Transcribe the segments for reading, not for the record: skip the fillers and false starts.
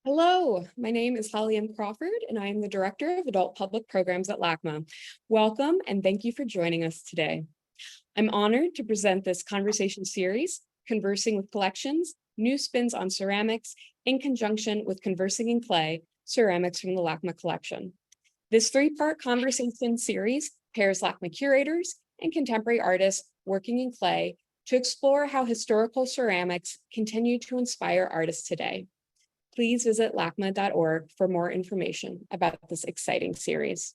Hello, my name is Holly M. Crawford, and I am the Director of Adult Public Programs at LACMA. Welcome, and thank you for joining us today. I'm honored to present this conversation series, Conversing with Collections, New Spins on Ceramics, in conjunction with Conversing in Clay, Ceramics from the LACMA Collection. This three-part conversation series pairs LACMA curators and contemporary artists working in clay to explore how historical ceramics continue to inspire artists today. Please visit lacma.org for more information about this exciting series.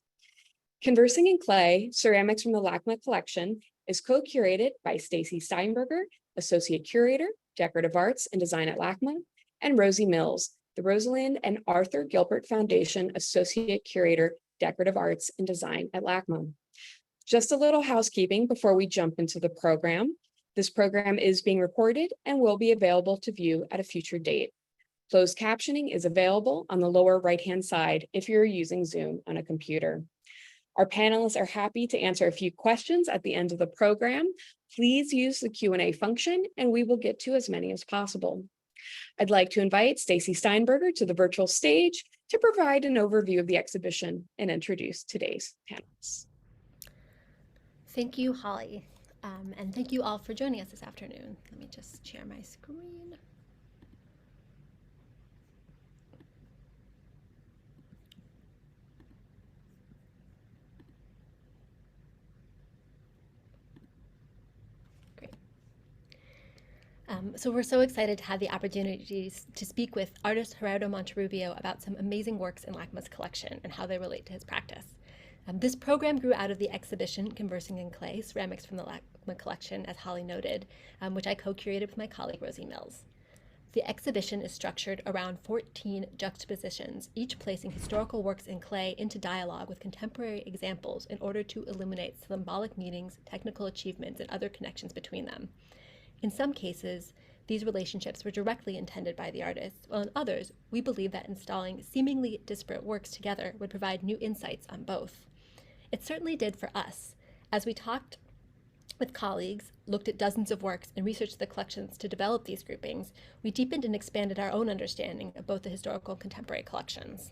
Conversing in Clay, Ceramics from the LACMA Collection is co-curated by Stacy Steinberger, Associate Curator, Decorative Arts and Design at LACMA, and Rosie Mills, the Rosalind and Arthur Gilbert Foundation Associate Curator, Decorative Arts and Design at LACMA. Just a little housekeeping before we jump into the program. This program is being recorded and will be available to view at a future date. Closed captioning is available on the lower right-hand side if you're using Zoom on a computer. Our panelists are happy to answer a few questions at the end of the program. Please use the Q&A function and we will get to as many as possible. I'd like to invite Stacy Steinberger to the virtual stage to provide an overview of the exhibition and introduce today's panelists. Thank you, Holly, and thank you all for joining us this afternoon. Let me just share my screen. So we're so excited to have the opportunities to speak with artist Gerardo Monterrubio about some amazing works in LACMA's collection and how they relate to his practice. This program grew out of the exhibition Conversing in Clay, Ceramics from the LACMA Collection, as Holly noted, which I co-curated with my colleague Rosie Mills. The exhibition is structured around 14 juxtapositions, each placing historical works in clay into dialogue with contemporary examples in order to illuminate symbolic meanings, technical achievements, and other connections between them. In some cases, these relationships were directly intended by the artists, while in others, we believe that installing seemingly disparate works together would provide new insights on both. It certainly did for us. As we talked with colleagues, looked at dozens of works, and researched the collections to develop these groupings, we deepened and expanded our own understanding of both the historical and contemporary collections.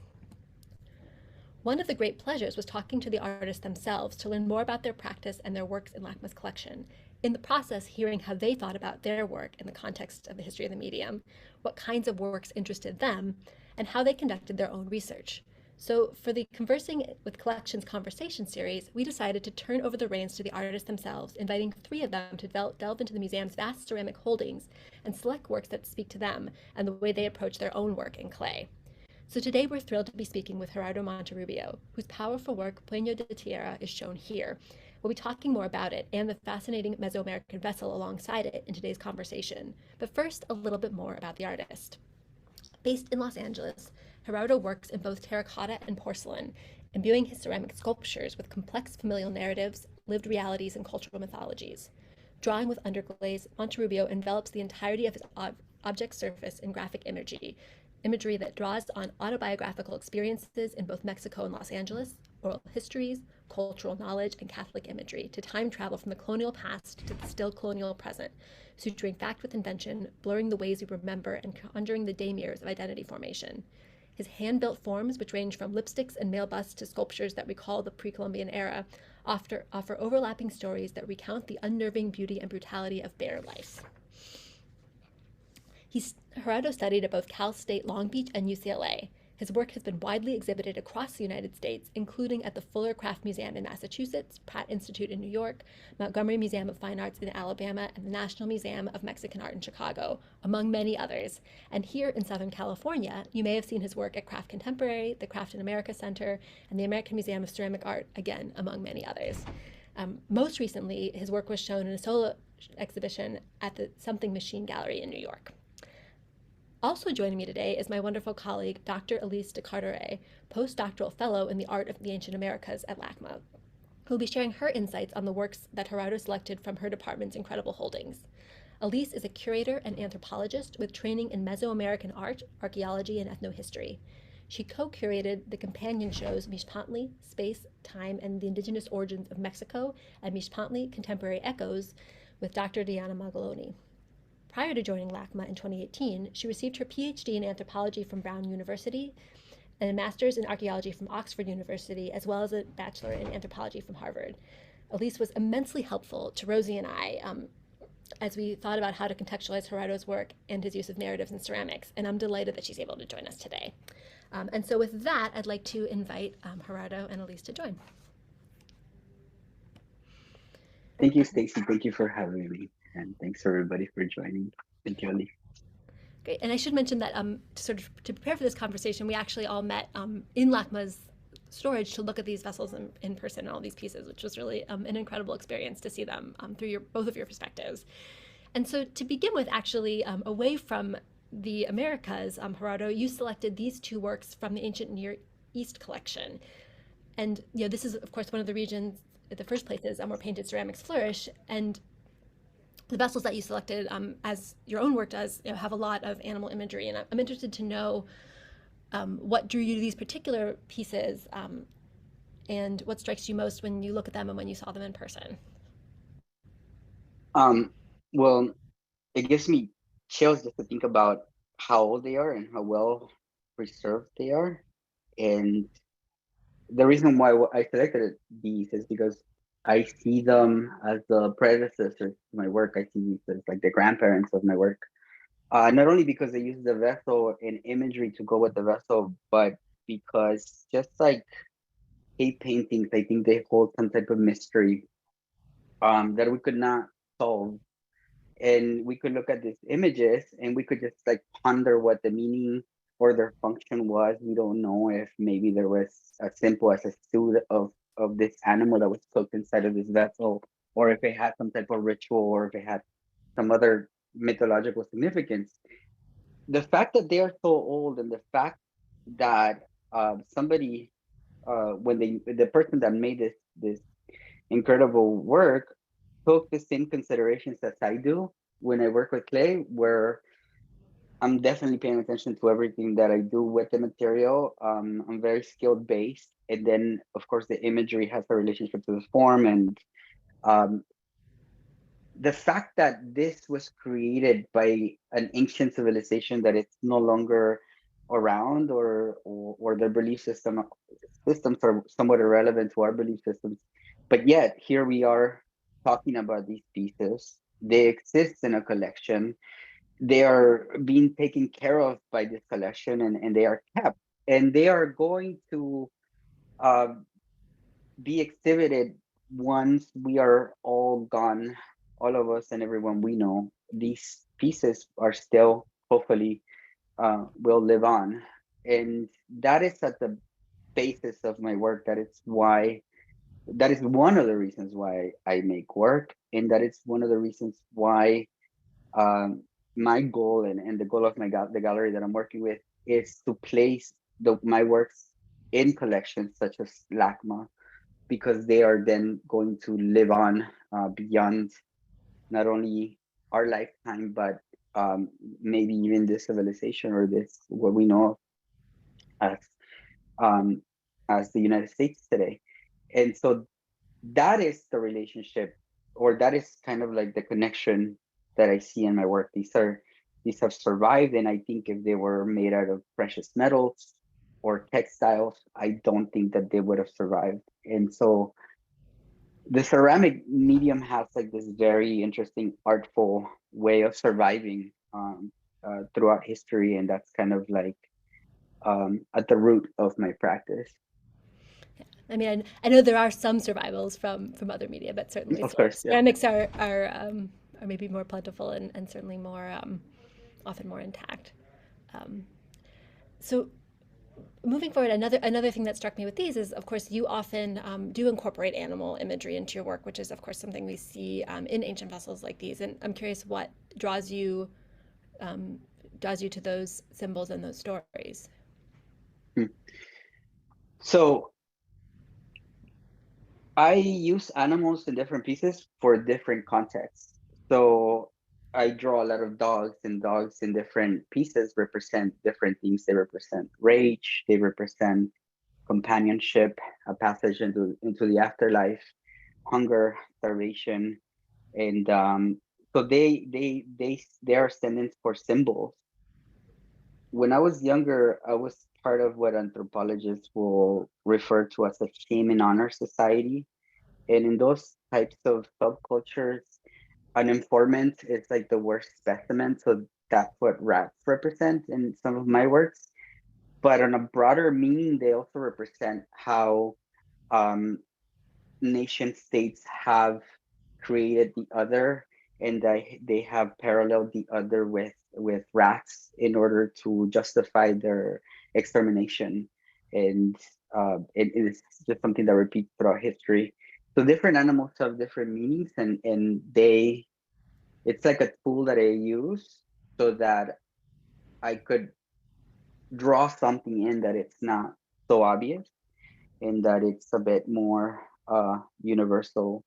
One of the great pleasures was talking to the artists themselves to learn more about their practice and their works in LACMA's collection. In the process, hearing how they thought about their work in the context of the history of the medium, what kinds of works interested them, and how they conducted their own research. So for the Conversing with Collections conversation series, we decided to turn over the reins to the artists themselves, inviting 3 of them to delve into the museum's vast ceramic holdings and select works that speak to them and the way they approach their own work in clay. So today we're thrilled to be speaking with Gerardo Monterrubio, whose powerful work, Puño de Tierra, is shown here. We'll be talking more about it and the fascinating Mesoamerican vessel alongside it in today's conversation. But first, a little bit more about the artist. Based in Los Angeles, Gerardo works in both terracotta and porcelain, imbuing his ceramic sculptures with complex familial narratives, lived realities, and cultural mythologies. Drawing with underglaze, Monterrubio envelops the entirety of his object surface in graphic imagery that draws on autobiographical experiences in both Mexico and Los Angeles, oral histories, cultural knowledge, and Catholic imagery to time travel from the colonial past to the still colonial present, suturing fact with invention, blurring the ways we remember, and conjuring the daymires of identity formation. His hand-built forms, which range from lipsticks and male busts to sculptures that recall the pre-Columbian era, offer overlapping stories that recount the unnerving beauty and brutality of bare life. Gerardo studied at both Cal State Long Beach and UCLA. His work has been widely exhibited across the United States, including at the Fuller Craft Museum in Massachusetts, Pratt Institute in New York, Montgomery Museum of Fine Arts in Alabama, and the National Museum of Mexican Art in Chicago, among many others. And here in Southern California, you may have seen his work at Craft Contemporary, the Craft in America Center, and the American Museum of Ceramic Art, again, among many others. Most recently, his work was shown in a solo exhibition at the Something Machine Gallery in New York. Also joining me today is my wonderful colleague, Dr. Alyce de Carteret, Postdoctoral Fellow in the Art of the Ancient Americas at LACMA, who will be sharing her insights on the works that Gerardo selected from her department's incredible holdings. Alyce is a curator and anthropologist with training in Mesoamerican art, archaeology, and ethnohistory. She co-curated the companion shows Mixpantli, Space, Time, and the Indigenous Origins of Mexico, and Mixpantli, Contemporary Echoes, with Dr. Diana Magaloni. prior to joining LACMA in 2018, she received her PhD in anthropology from Brown University and a master's in archaeology from Oxford University, as well as a bachelor in anthropology from Harvard. Elyse was immensely helpful to Rosie and I as we thought about how to contextualize Gerardo's work and his use of narratives in ceramics, and I'm delighted that she's able to join us today. And so with that, I'd like to invite Gerardo and Elyse to join. Thank you, Stacy. Thank you for having me. And thanks everybody for joining. Thank you, Elyse. Great. And I should mention that to prepare for this conversation, we actually all met in LACMA's storage to look at these vessels in person and all these pieces, which was really an incredible experience to see them through both of your perspectives. And so to begin with, actually, away from the Americas, Gerardo, you selected these two works from the Ancient Near East collection. And this is, of course, one of the regions, the first places where painted ceramics flourish. And the vessels that you selected, as your own work does, have a lot of animal imagery. And I'm interested to know what drew you to these particular pieces and what strikes you most when you look at them and when you saw them in person. Well, it gives me chills just to think about how old they are and how well preserved they are. And the reason why I selected these is because I see them as the predecessors to my work. I see these as like the grandparents of my work. Not only because they use the vessel and imagery to go with the vessel, but because just like cave paintings, I think they hold some type of mystery that we could not solve. And we could look at these images and we could just like ponder what the meaning or their function was. We don't know if maybe there was as simple as a suit of this animal that was cooked inside of this vessel, or if it had some type of ritual, or if it had some other mythological significance. The fact that they are so old, and the fact that somebody, when the person that made this incredible work took the same considerations as I do when I work with clay, where I'm definitely paying attention to everything that I do with the material. I'm very skilled based. And then, of course, the imagery has a relationship to the form. And the fact that this was created by an ancient civilization that it's no longer around, or their belief systems are somewhat irrelevant to our belief systems. But yet, here we are talking about these pieces. They exist in a collection. They are being taken care of by this collection, and they are kept, and they are going to be exhibited once we are all gone, all of us and everyone we know. These pieces are still, hopefully, will live on. And that is at the basis of my work. That is one of the reasons why I make work, and that is one of the reasons why my goal and the goal of the gallery that I'm working with is to place my works in collections such as LACMA, because they are then going to live on beyond not only our lifetime, but maybe even this civilization, or this what we know as the United States today. And so that is the relationship, or that is kind of like the connection that I see in my work. These have survived, and I think if they were made out of precious metals or textiles, I don't think that they would have survived. And so the ceramic medium has like this very interesting artful way of surviving throughout history, and that's kind of like at the root of my practice. I mean, I know there are some survivals from other media, but certainly ceramics are maybe more plentiful and certainly more often more intact. So moving forward, another thing that struck me with these is, of course, you often do incorporate animal imagery into your work, which is, of course, something we see in ancient vessels like these. And I'm curious what draws you to those symbols and those stories. So I use animals in different pieces for different contexts. So I draw a lot of dogs, and dogs in different pieces represent different things. They represent rage, they represent companionship, a passage into the afterlife, hunger, starvation. And So they are stand-ins for symbols. When I was younger, I was part of what anthropologists will refer to as a shame and honor society. And in those types of subcultures, an informant is like the worst specimen. So that's what rats represent in some of my works. But on a broader meaning, they also represent how um, nation states have created the other, and they have paralleled the other with rats in order to justify their extermination. And it is just something that repeats throughout history. So different animals have different meanings, and it's like a tool that I use so that I could draw something in that it's not so obvious and that it's a bit more universal.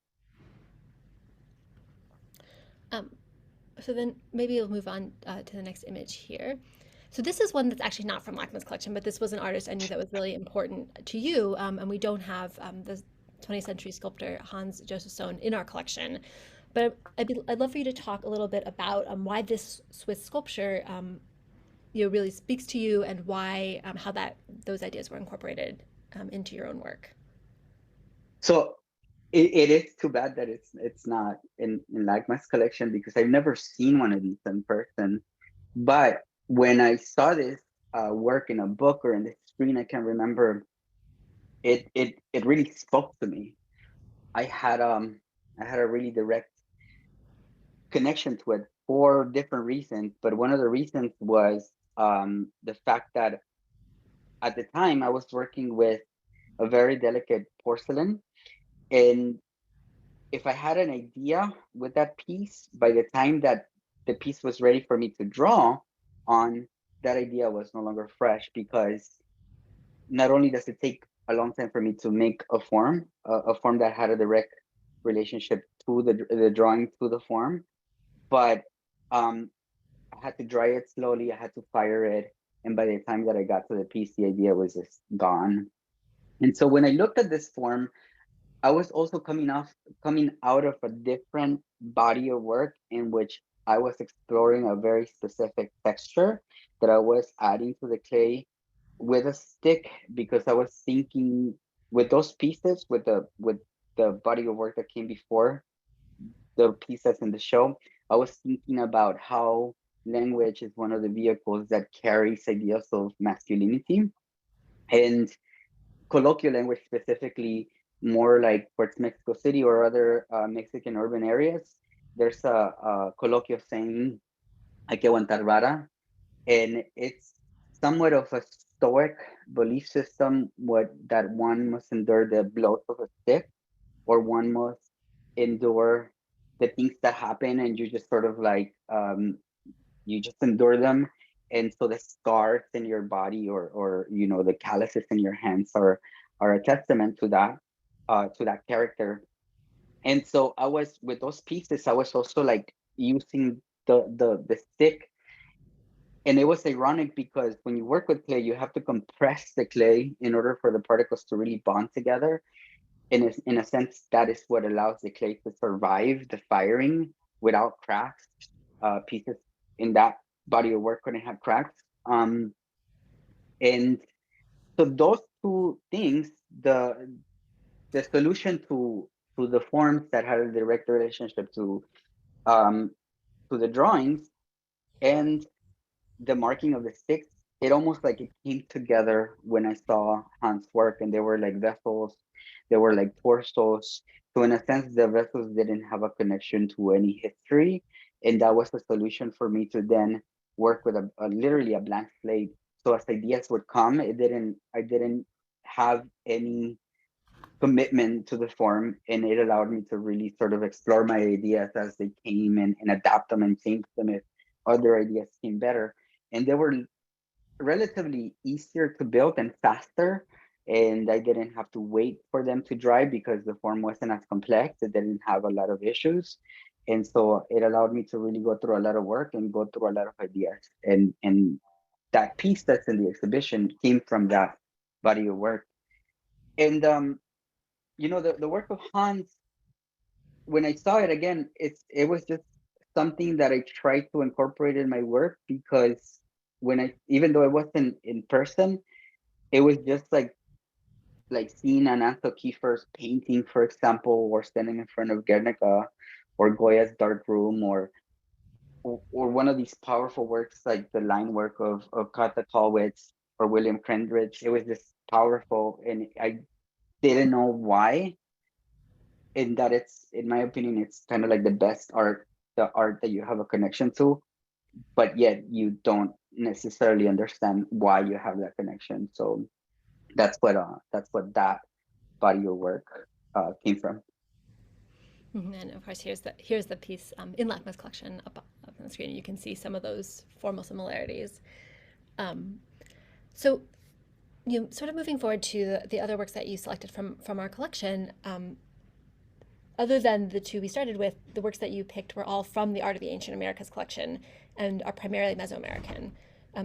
Um, so then maybe we'll move on to the next image here. So this is one that's actually not from LACMA's collection, but this was an artist I knew that was really important to you, and we don't have the 20th century sculptor Hans Josef Sohn in our collection. But I'd love for you to talk a little bit about why this Swiss sculpture really speaks to you, and why how those ideas were incorporated into your own work. So it is too bad that it's not in LACMA's collection, because I've never seen one of these in person. But when I saw this work in a book or in the screen, I can remember it really spoke to me. I had a really direct connection to it for different reasons, but one of the reasons was the fact that at the time I was working with a very delicate porcelain, and if I had an idea with that piece, by the time that the piece was ready for me to draw on, that idea was no longer fresh, because not only does it take a long time for me to make a form that had a direct relationship to the drawing, to the form, but I had to dry it slowly, I had to fire it, and by the time that I got to the piece, the idea was just gone. And so when I looked at this form, I was also coming out of a different body of work in which I was exploring a very specific texture that I was adding to the clay with a stick, because I was thinking with those pieces, with the body of work that came before the piece that's in the show, I was thinking about how language is one of the vehicles that carries ideas of masculinity, and colloquial language specifically, more like towards Mexico City or other Mexican urban areas. There's a colloquial saying, hay que aguantar vara, and it's somewhat of a stoic belief system, that one must endure the blows of a stick, or one must endure the things that happen, and you just sort of like you just endure them. And so the scars in your body, or the calluses in your hands are a testament to that character. And so I was, with those pieces, I was also like using the stick. And it was ironic, because when you work with clay, you have to compress the clay in order for the particles to really bond together. And in a sense, that is what allows the clay to survive the firing without cracks. Pieces in that body of work couldn't have cracks. And so those two things, the solution to the forms that had a direct relationship um, to the drawings, and the marking of the sticks, it almost like it came together when I saw Hans' work, and they were like vessels, they were like torsos. So in a sense, the vessels didn't have a connection to any history, and that was the solution for me to then work with a literally a blank slate. So as ideas would come, I didn't have any commitment to the form, and it allowed me to really sort of explore my ideas as they came, and adapt them and change them if other ideas came better. And they were relatively easier to build and faster, and I didn't have to wait for them to dry, because the form wasn't as complex, it didn't have a lot of issues. And so it allowed me to really go through a lot of work and go through a lot of ideas, and that piece that's in the exhibition came from that body of work. And the work of Hans, when I saw it again, it was just something that I try to incorporate in my work, because even though it wasn't in person, it was just like seeing an Anto Kiefer's painting, for example, or standing in front of Guernica or Goya's Dark Room, or one of these powerful works like the line work of Kata Kollwitz or William Kendridge. It was just powerful, and I didn't know why. And that it's, in my opinion, it's kind of like the best art, the art that you have a connection to, but yet you don't necessarily understand why you have that connection. So that's what that body of work came from. And of course, here's the piece in LACMA's collection up on the screen. You can see some of those formal similarities. So, sort of moving forward to the other works that you selected from our collection, other than the two we started with, the works that you picked were all from the Art of the Ancient Americas collection and are primarily Mesoamerican.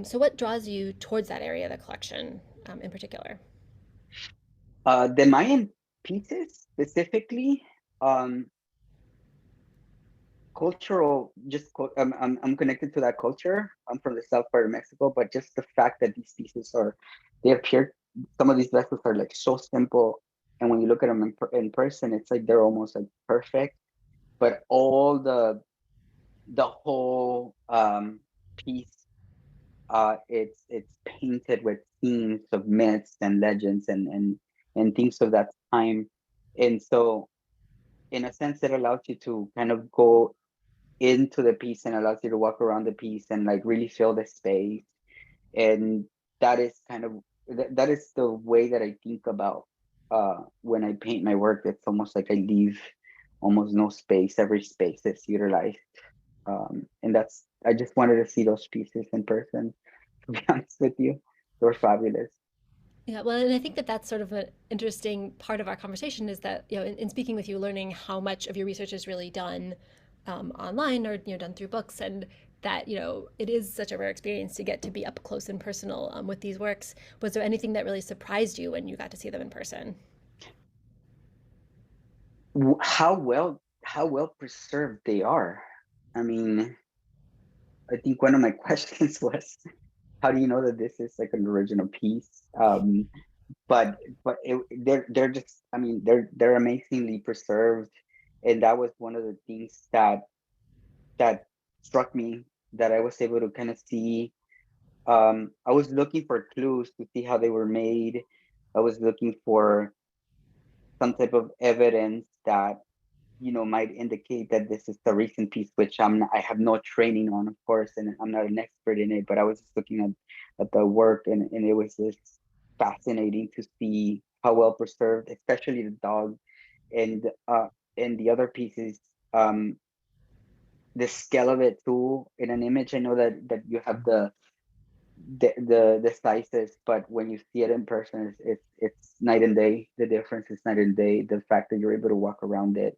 So what draws you towards that area of the collection in particular? The Mayan pieces specifically, cultural, I'm connected to that culture. I'm from the south part of Mexico, but just the fact that these pieces they appear, some of these vessels are like so simple, and when you look at them in person, it's like they're almost like perfect, but all the whole piece, it's painted with themes of myths and legends and things of that time. And so in a sense, it allows you to kind of go into the piece and allows you to walk around the piece and like really feel the space. And that is kind of that is the way that I think about when I paint my work. It's almost like I leave almost no space. Every space is utilized. And I just wanted to see those pieces in person, to be honest with you. They were fabulous. Yeah, well, and I think that that's sort of an interesting part of our conversation is that, in speaking with you, learning how much of your research is really done online or, done through books, and that, it is such a rare experience to get to be up close and personal with these works. Was there anything that really surprised you when you got to see them in person? How well preserved they are. I mean, I think one of my questions was, how do you know that this is like an original piece? But they're just, I mean, they're amazingly preserved, and that was one of the things that struck me, that I was able to kind of see. I was looking for clues to see how they were made. I was looking for some type of evidence that might indicate that this is a recent piece, which I have no training on, of course, and I'm not an expert in it. But I was just looking at the work, and it was just fascinating to see how well preserved, especially the dog, and the other pieces. The scale of it too in an image. I know that you have the sizes, but when you see it in person, it's night and day. The difference is night and day. The fact that you're able to walk around it.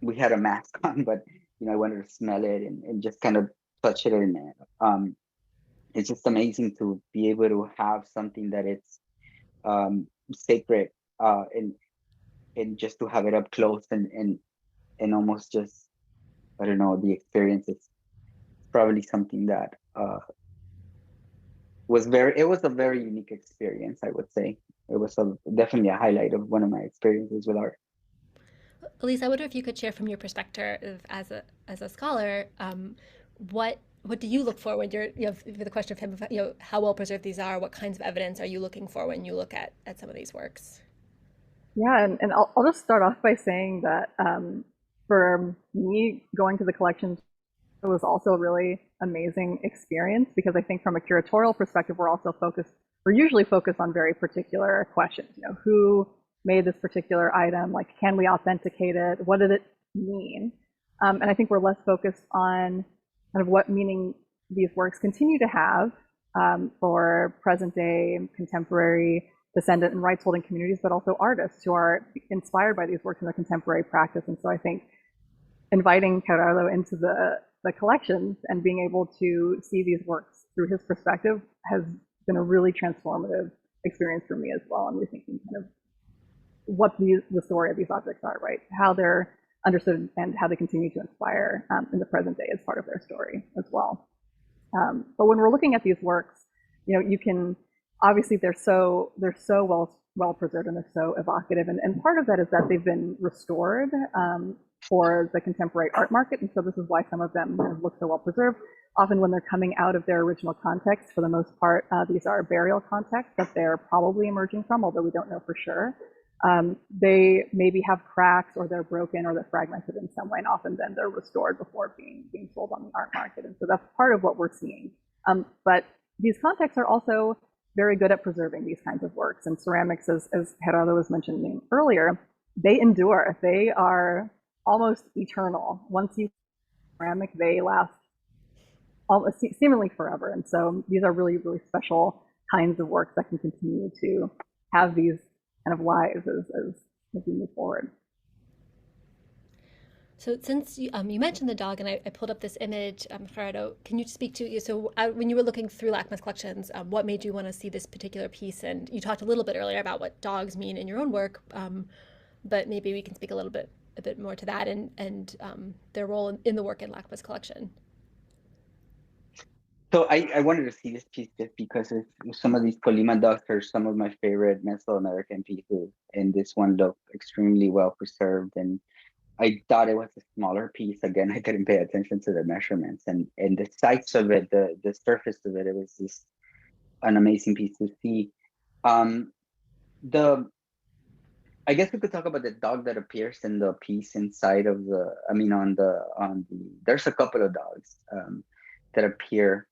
We had a mask on, but I wanted to smell it and just kind of touch it, and it's just amazing to be able to have something that it's sacred, and just to have it up close and almost just, I don't know, the experience is probably something that it was a very unique experience, I would say. It was definitely a highlight of one of my experiences with art. Elyse, I wonder if you could share from your perspective as a scholar, what do you look for when you're, for the question of him, how well preserved these are? What kinds of evidence are you looking for when you look at some of these works? Yeah, and I'll just start off by saying that for me, going to the collection, it was also a really amazing experience, because I think from a curatorial perspective, we're usually focused on very particular questions. Who made this particular item? Like, can we authenticate it? What did it mean? And I think we're less focused on kind of what meaning these works continue to have for present day, contemporary, descendant and rights holding communities, but also artists who are inspired by these works in their contemporary practice. And so I think inviting Gerardo into the collections and being able to see these works through his perspective has been a really transformative experience for me as well. And rethinking kind of what the story of these objects are, right? How they're understood and how they continue to inspire in the present day as part of their story as well. But when we're looking at these works, you can obviously they're so well preserved and they're so evocative, and part of that is that they've been restored for the contemporary art market, and so this is why some of them look so well preserved. Often when they're coming out of their original context, for the most part, these are burial contexts that they're probably emerging from, although we don't know for sure. They maybe have cracks, or they're broken, or they're fragmented in some way, and often then they're restored before being sold on the art market. And so that's part of what we're seeing. But these contexts are also very good at preserving these kinds of works. And ceramics, as Gerardo was mentioning earlier, they endure. They are almost eternal. Once you ceramic, they last almost seemingly forever. And so these are really, really special kinds of works that can continue to have these kind of lives as we move forward. So since you mentioned the dog, and I pulled up this image, Gerardo, can you speak to, so when you were looking through LACMA's collections, what made you want to see this particular piece? And you talked a little bit earlier about what dogs mean in your own work, but maybe we can speak a bit more to that and their role in the work in LACMA's collection. So I wanted to see this piece just because some of these Colima dogs are some of my favorite Mesoamerican pieces, and this one looked extremely well preserved. And I thought it was a smaller piece. Again, I didn't pay attention to the measurements and the size of it, the surface of it. It was just an amazing piece to see. I guess we could talk about the dog that appears in the piece inside of the. I mean, on the there's a couple of dogs that appear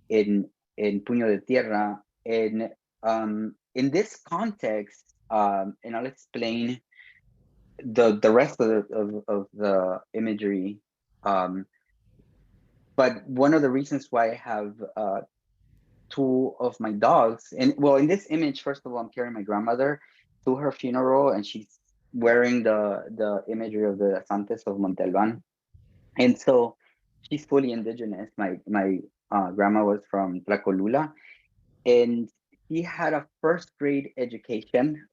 in Puño de Tierra, and in this context, and I'll explain the rest of the imagery. But one of the reasons why I have two of my dogs, and well, in this image, first of all, I'm carrying my grandmother to her funeral, and she's wearing the imagery of the Santes of Montalban, and so she's fully indigenous. My grandma was from Tlacolula, and she had a first grade education.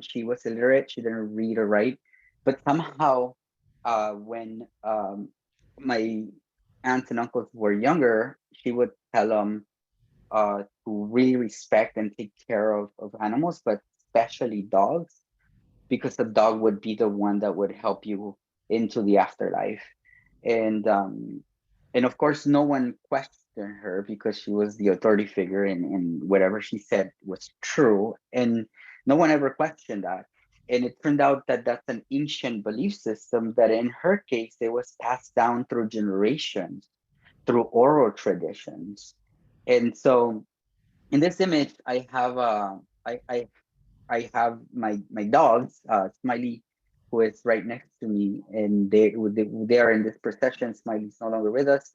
She was illiterate. She didn't read or write, but somehow, when my aunts and uncles were younger, she would tell them to really respect and take care of animals, but especially dogs, because the dog would be the one that would help you into the afterlife. And of course, no one questioned her because she was the authority figure, and whatever she said was true. And no one ever questioned that. And it turned out that that's an ancient belief system that in her case, it was passed down through generations, through oral traditions. And so in this image, I have I have my dogs, Smiley, who is right next to me, and they are in this procession. Smiley's no longer with us.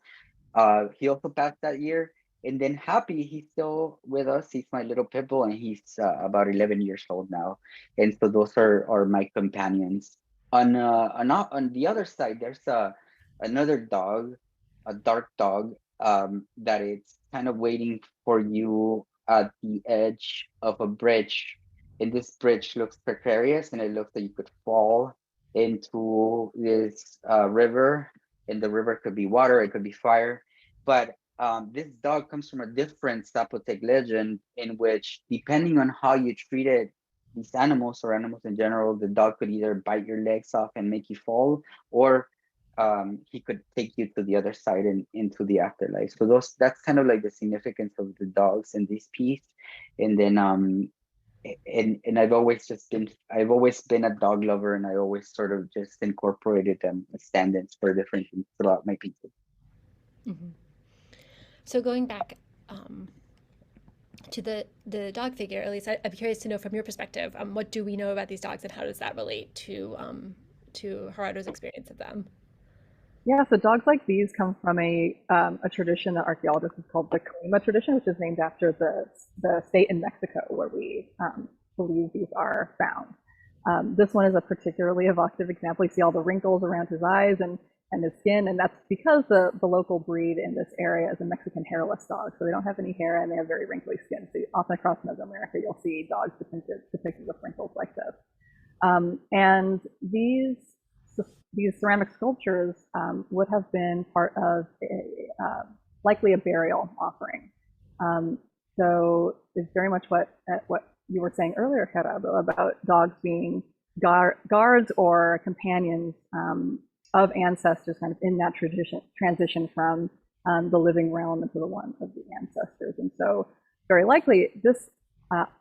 He also passed that year. And then Happy, he's still with us. He's my little pit bull, and he's about 11 years old now. And so those are my companions. On the other side, there's another dog, a dark dog, that it's kind of waiting for you at the edge of a bridge. And this bridge looks precarious, and it looks like you could fall into this river. And the river could be water, it could be fire. But this dog comes from a different Zapotec legend, in which, depending on how you treated these animals, or animals in general, the dog could either bite your legs off and make you fall, or he could take you to the other side and into the afterlife. So that's kind of like the significance of the dogs in this piece. And then and I've always been a dog lover, and I always sort of just incorporated them as stand-ins for different things throughout my pieces. Mm-hmm. So going back to the dog figure, Elyse, I'm curious to know from your perspective, what do we know about these dogs, and how does that relate to Gerardo's experience of them? Yeah, so dogs like these come from a tradition that archaeologists have called the Colima tradition, which is named after the state in Mexico where we believe these are found. This one is a particularly evocative example. You see all the wrinkles around his eyes and his skin, and that's because the local breed in this area is a Mexican hairless dog. So they don't have any hair, and they have very wrinkly skin. So often across Mesoamerica, you'll see dogs depicted with wrinkles like this. And these these ceramic sculptures would have been part of likely a burial offering. So it's very much what you were saying earlier, Gerardo, about dogs being guards or companions of ancestors, kind of in that transition from the living realm into the one of the ancestors. And so very likely this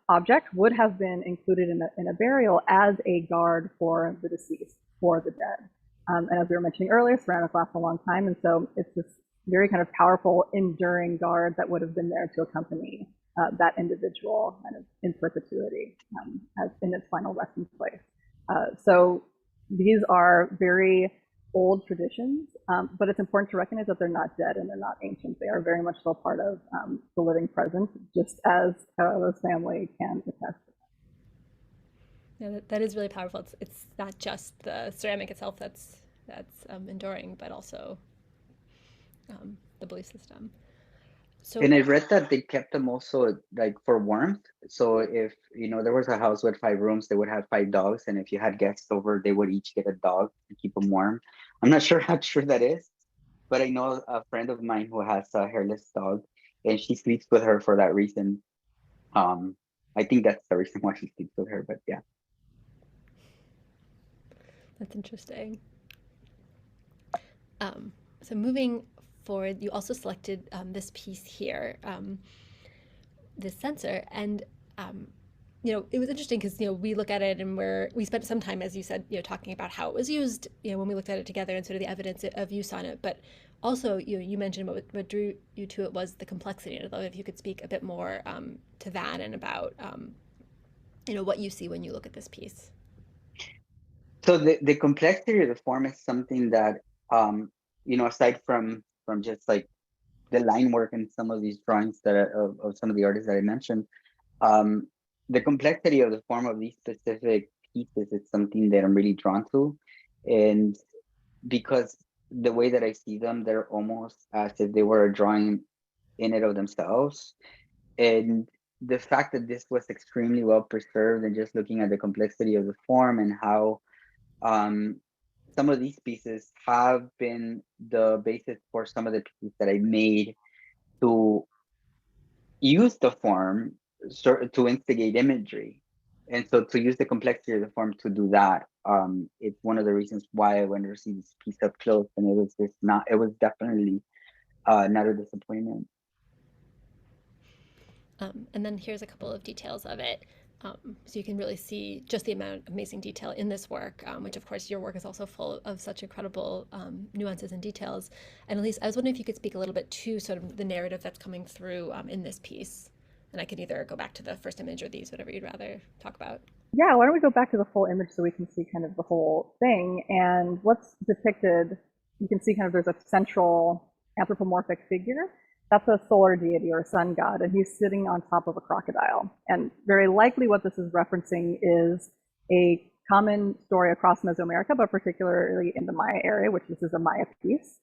object would have been included in a burial as a guard for the deceased, for the dead. And as we were mentioning earlier, ceramic lasts a long time, and so it's this very kind of powerful, enduring guard that would have been there to accompany that individual kind of in perpetuity as in its final resting place. So these are very old traditions, but it's important to recognize that they're not dead and they're not ancient. They are very much still part of the living present, just as Gerardo's family can attest to. Yeah, that is really powerful. It's not just the ceramic itself that's enduring, but also the belief system. So, and I read that they kept them also like for warmth. So if there was a house with 5 rooms, they would have 5 dogs, and if you had guests over, they would each get a dog to keep them warm. I'm not sure how true that is, but I know a friend of mine who has a hairless dog, and she sleeps with her for that reason. I think that's the reason why she sleeps with her. But yeah, that's interesting. So moving forward, you also selected this piece here, this sensor, and it was interesting because we look at it and we spent some time, as you said, talking about how it was used, when we looked at it together and sort of the evidence of use on it. But also, you mentioned what drew you to it was the complexity. And I'd love if you could speak a bit more to that and about what you see when you look at this piece. so the complexity of the form is something that aside from just like the line work and some of these drawings that of some of the artists that I mentioned, the complexity of the form of these specific pieces is something that I'm really drawn to. And because the way that I see them, they're almost as if they were a drawing in and of themselves. And the fact that this was extremely well preserved, and just looking at the complexity of the form and how some of these pieces have been the basis for some of the pieces that I made to use the form to instigate imagery. And so to use the complexity of the form to do that, it's one of the reasons why I went to see this piece up close, and it was definitely not a disappointment. And then here's a couple of details of it. So you can really see just the amount of amazing detail in this work, which of course your work is also full of such incredible nuances and details. And Elyse, I was wondering if you could speak a little bit to sort of the narrative that's coming through in this piece. And I could either go back to the first image or these, whatever you'd rather talk about. Yeah, why don't we go back to the full image so we can see kind of the whole thing. And what's depicted, you can see kind of there's a central anthropomorphic figure. That's a solar deity or a sun god, and he's sitting on top of a crocodile. And very likely what this is referencing is a common story across Mesoamerica, but particularly in the Maya area, which this is a Maya piece.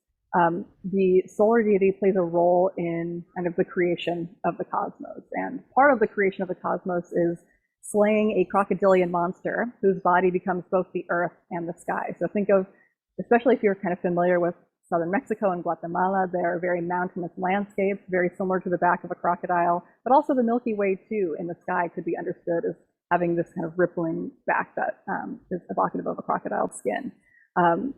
The solar deity plays a role in kind of the creation of the cosmos. And part of the creation of the cosmos is slaying a crocodilian monster whose body becomes both the earth and the sky. So think of, especially if you're kind of familiar with southern Mexico and Guatemala, they're very mountainous landscapes, very similar to the back of a crocodile, but also the Milky Way too in the sky could be understood as having this kind of rippling back that is evocative of a crocodile's skin.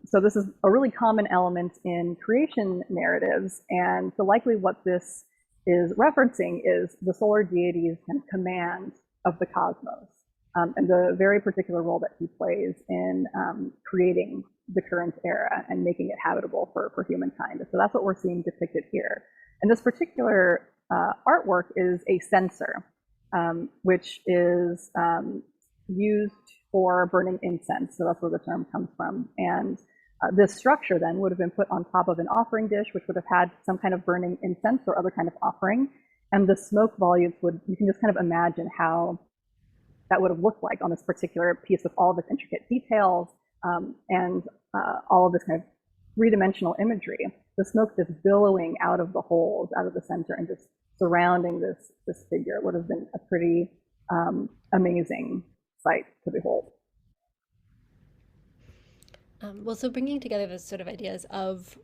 So this is a really common element in creation narratives, and so likely what this is referencing is the solar deity's kind of command of the cosmos, and the very particular role that he plays in creating the current era and making it habitable for humankind. So that's what we're seeing depicted here. And this particular artwork is a censer, which is used for burning incense. So that's where the term comes from. And this structure then would have been put on top of an offering dish, which would have had some kind of burning incense or other kind of offering. And the smoke volumes you can just kind of imagine how that would have looked like on this particular piece with all of its intricate details and all of this kind of three-dimensional imagery. The smoke just billowing out of the holes, out of the center, and just surrounding this figure. It would have been a pretty amazing sight to behold. Well, so bringing together those sort of ideas of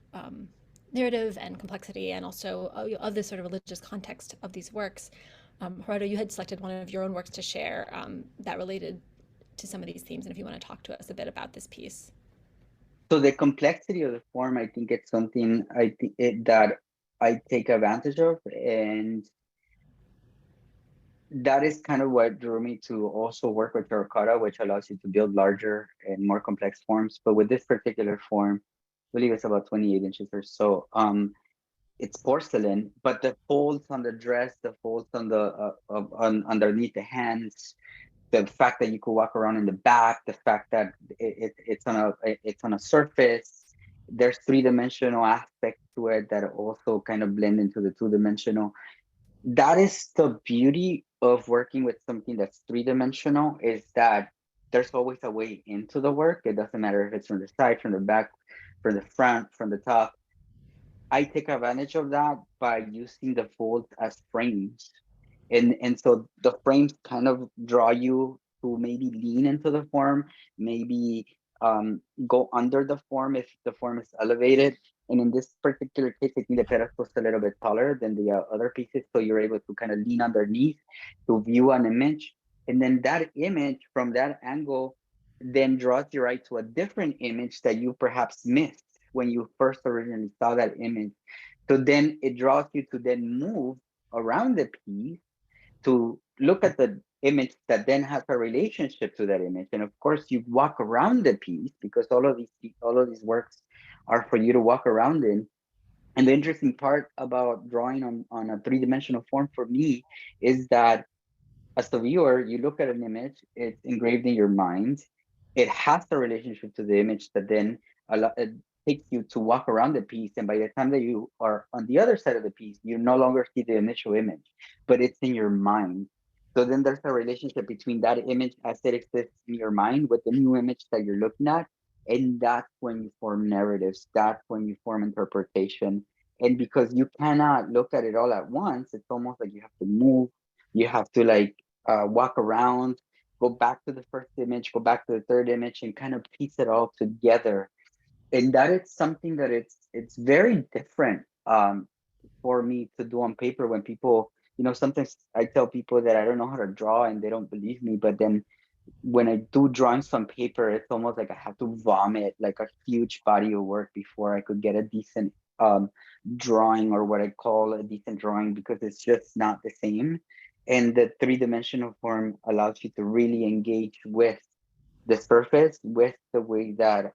narrative and complexity, and also of this sort of religious context of these works, Gerardo, you had selected one of your own works to share that related to some of these themes, and if you want to talk to us a bit about this piece. So the complexity of the form, I think it's something that I take advantage of, and that is kind of what drew me to also work with terracotta, which allows you to build larger and more complex forms. But with this particular form, I believe it's about 28 inches or so. It's porcelain, but the folds on the dress, the folds on the underneath the hands, the fact that you could walk around in the back, the fact that it's on a surface. There's three-dimensional aspects to it that also kind of blend into the two-dimensional. That is the beauty of working with something that's three-dimensional, is that there's always a way into the work. It doesn't matter if it's from the side, from the back, from the front, from the top. I take advantage of that by using the folds as frames. And so the frames kind of draw you to maybe lean into the form, maybe go under the form if the form is elevated. And in this particular case, I think the pedestal is a little bit taller than the other pieces. So you're able to kind of lean underneath to view an image. And then that image from that angle then draws your eye to a different image that you perhaps missed when you first originally saw that image. So then it draws you to then move around the piece to look at the image that then has a relationship to that image. And of course, you walk around the piece because all of these works are for you to walk around in. And the interesting part about drawing on a three-dimensional form for me is that as the viewer, you look at an image, it's engraved in your mind. It has a relationship to the image that then it takes you to walk around the piece. And by the time that you are on the other side of the piece, you no longer see the initial image, but it's in your mind. So then there's a relationship between that image as it exists in your mind with the new image that you're looking at. And that's when you form narratives. That's when you form interpretation. And because you cannot look at it all at once, it's almost like you have to move. You have to walk around, go back to the first image, go back to the third image, and kind of piece it all together. And that is something that it's very different for me to do on paper. When people, sometimes I tell people that I don't know how to draw and they don't believe me, but then when I do drawings on paper, it's almost like I have to vomit like a huge body of work before I could get a decent drawing, or what I call a decent drawing, because it's just not the same. And the three-dimensional form allows you to really engage with the surface, with the way that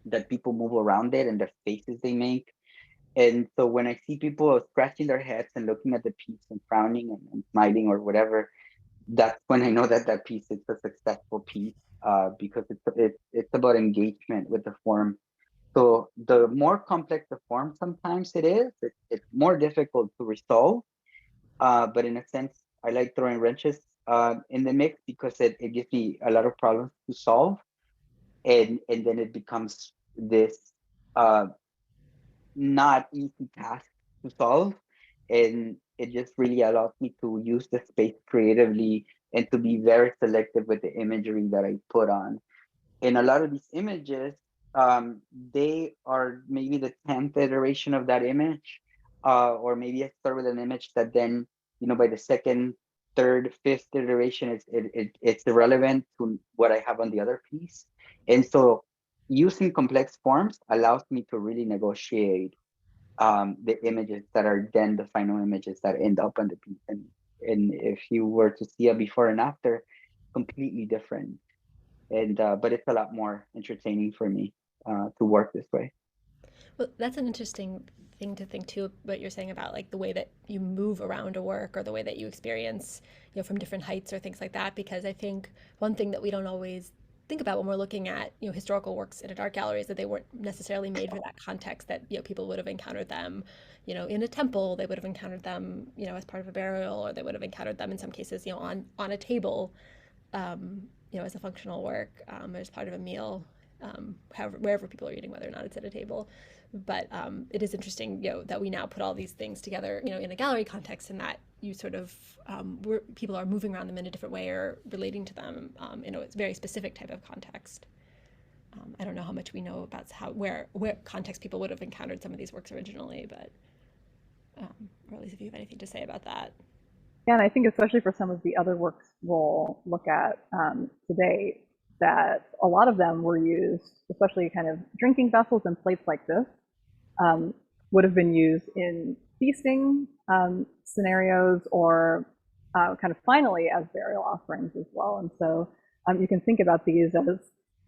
that people move around it and the faces they make. And so when I see people scratching their heads and looking at the piece and frowning and smiling or whatever, that's when I know that that piece is a successful piece, because it's about engagement with the form. So the more complex the form sometimes it's more difficult to resolve. But in a sense, I like throwing wrenches in the mix because it gives me a lot of problems to solve. And then it becomes this not easy task to solve. And it just really allows me to use the space creatively and to be very selective with the imagery that I put on. And a lot of these images, they are maybe the 10th iteration of that image. Or maybe I start with an image that then, by the second, third, fifth iteration, it's irrelevant to what I have on the other piece. And so using complex forms allows me to really negotiate the images that are then the final images that end up on the piece. And if you were to see a before and after, completely different. And but it's a lot more entertaining for me to work this way. Well, that's an interesting thing to think too, what you're saying about like the way that you move around a work or the way that you experience, from different heights or things like that. Because I think one thing that we don't always think about when we're looking at, historical works in an art gallery is that they weren't necessarily made for that context, that, people would have encountered them, in a temple, they would have encountered them, as part of a burial, or they would have encountered them in some cases, on a table, as a functional work, or as part of a meal, wherever people are eating, whether or not it's at a table. But it is interesting, that we now put all these things together, in a gallery context, and that you sort of people are moving around them in a different way or relating to them in a very specific type of context. I don't know how much we know about where context people would have encountered some of these works originally, but or at least if you have anything to say about that. Yeah, and I think especially for some of the other works we'll look at today, that a lot of them were used, especially kind of drinking vessels and plates like this, would have been used in feasting scenarios, or kind of finally as burial offerings as well. And so you can think about these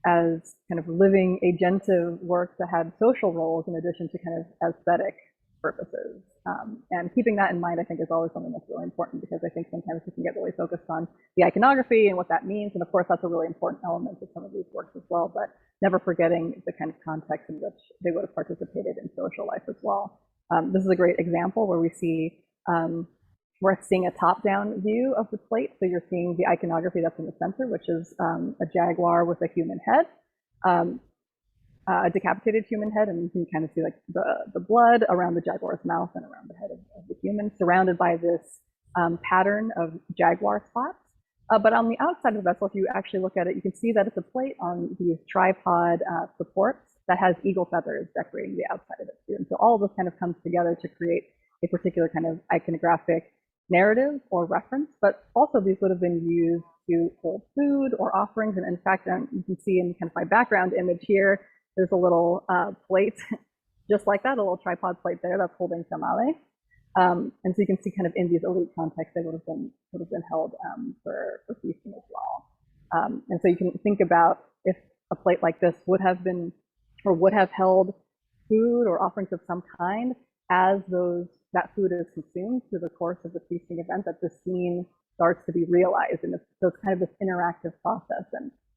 as kind of living agentive works that had social roles in addition to kind of aesthetic purposes. And keeping that in mind, I think, is always something that's really important, because I think sometimes we can get really focused on the iconography and what that means. And of course, that's a really important element of some of these works as well, but never forgetting the kind of context in which they would have participated in social life as well. This is a great example where we see, we're seeing a top-down view of the plate. So you're seeing the iconography that's in the center, which is a jaguar with a human head. A decapitated human head, and you can kind of see like the blood around the jaguar's mouth and around the head of the human, surrounded by this pattern of jaguar spots. But on the outside of the vessel, if you actually look at it, you can see that it's a plate on these tripod supports that has eagle feathers decorating the outside of it too. And so all of this kind of comes together to create a particular kind of iconographic narrative or reference, but also these would have been used to hold food or offerings. And in fact, you can see in kind of my background image here, there's a little plate just like that, a little tripod plate there that's holding tamale. And so you can see kind of in these elite contexts, they would have been held for feasting as well. And so you can think about if a plate like this would have been, or would have held food or offerings of some kind, as that food is consumed through the course of the feasting event, that the scene starts to be realized. And so it's kind of this interactive process,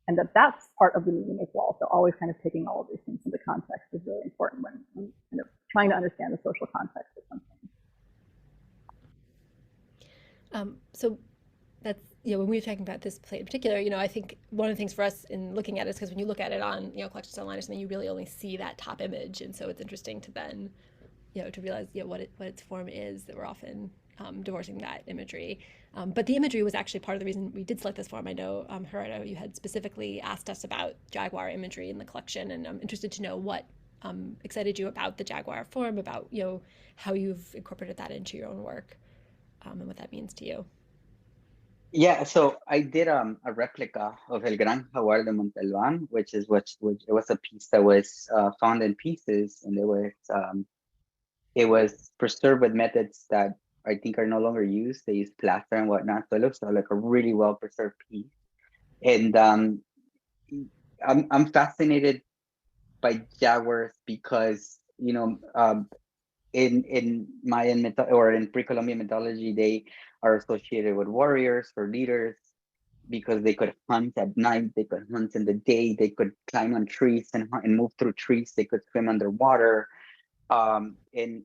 and that's part of the meaning as well. So always kind of taking all of these things into context is really important when kind of trying to understand the social context of something. So that's, when we were talking about this plate in particular, I think one of the things for us in looking at it is because when you look at it on, collections online or something, you really only see that top image. And so it's interesting to then, to realize, what its form is, that we're often divorcing that imagery. But the imagery was actually part of the reason we did select this form. I know, Gerardo, you had specifically asked us about jaguar imagery in the collection, and I'm interested to know what excited you about the jaguar form, about, how you've incorporated that into your own work, and what that means to you. Yeah, so I did a replica of El Gran Jaguar de Montalbán, which it was a piece that was found in pieces, and it was preserved with methods that I think are no longer used. They use plaster and whatnot, so it looks like a really well preserved piece. And I'm fascinated by jaguars because in Mayan or in pre-Columbian mythology, they are associated with warriors or leaders because they could hunt at night, they could hunt in the day, they could climb on trees and move through trees, they could swim underwater. And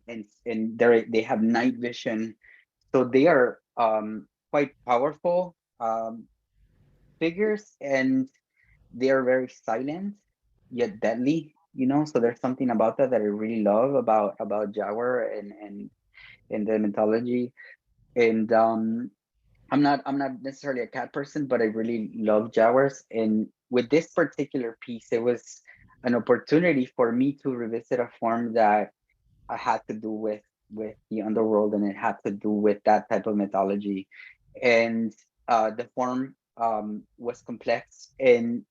they have night vision, so they are quite powerful figures, and they are very silent yet deadly. So there's something about that I really love about jaguar and the mythology. And I'm not necessarily a cat person, but I really love jaguars. And with this particular piece, it was an opportunity for me to revisit a form that had to do with the underworld, and it had to do with that type of mythology. And the form was complex, and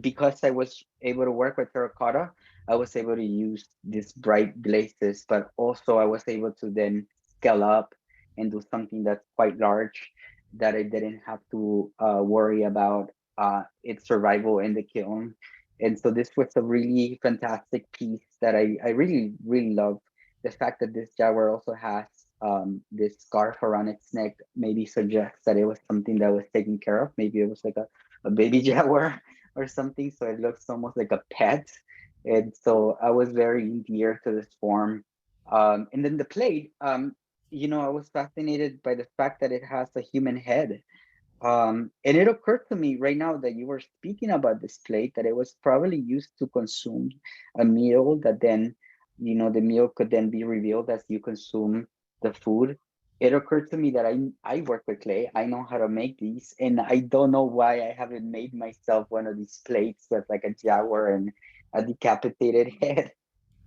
because I was able to work with terracotta, I was able to use these bright glazes, but also I was able to then scale up and do something that's quite large, that I didn't have to worry about its survival in the kiln. And so this was a really fantastic piece that I really, really love. The fact that this jaguar also has this scarf around its neck maybe suggests that it was something that was taken care of. Maybe it was like a baby jaguar or something, so it looks almost like a pet. And so I was very endeared to this form. And then the plate, I was fascinated by the fact that it has a human head. And it occurred to me right now that you were speaking about this plate, that it was probably used to consume a meal, that then, the meal could then be revealed as you consume the food. it occurred to me that I work with clay. I know how to make these, and I don't know why I haven't made myself one of these plates with like a jaguar and a decapitated head.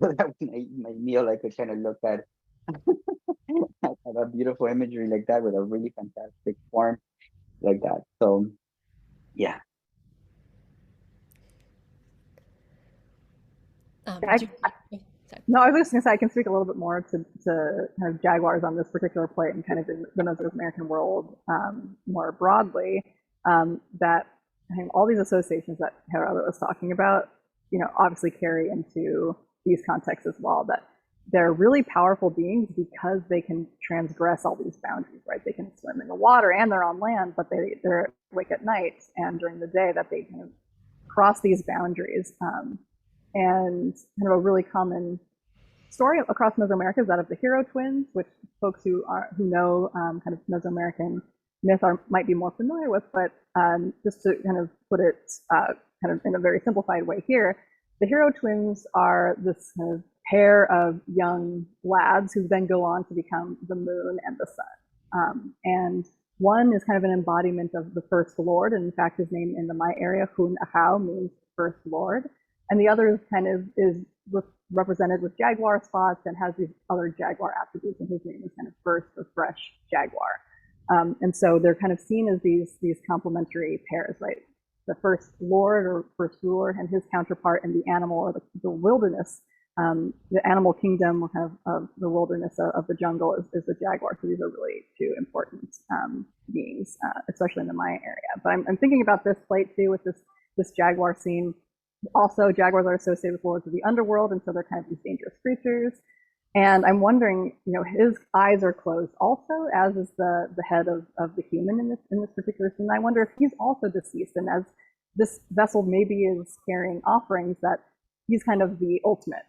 So that when I eat my meal, I could kind of look at, at a beautiful imagery like that with a really fantastic form like that. So yeah. I, Sorry. no, I was just gonna say I can speak a little bit more to kind of jaguars on this particular plate and kind of in the Native American world more broadly. That I think all these associations that Gerardo was talking about, obviously carry into these contexts as well. That they're really powerful beings because they can transgress all these boundaries, right? They can swim in the water and they're on land, but they're awake at night and during the day, that they kind of cross these boundaries. And kind of a really common story across Mesoamerica is that of the hero twins, which folks who know kind of Mesoamerican myth might be more familiar with. But just to kind of put it kind of in a very simplified way here, the hero twins are this kind of pair of young lads who then go on to become the moon and the sun. And one is kind of an embodiment of the first lord, and in fact, his name in the Maya area, Hun Ahau, means first lord. And the other is kind of represented with jaguar spots and has these other jaguar attributes, and his name is kind of first or fresh jaguar. And so they're kind of seen as these complementary pairs, right? The first lord or first ruler and his counterpart in the animal or the wilderness, the animal kingdom or kind of the wilderness of the jungle is the jaguar. So these are really two important beings, especially in the Maya area. But I'm thinking about this plate too with this jaguar scene. Also, jaguars are associated with lords of the underworld, and so they're kind of these dangerous creatures. And I'm wondering, his eyes are closed also, as is the head of the human in this particular scene. I wonder if he's also deceased, and as this vessel maybe is carrying offerings, that he's kind of the ultimate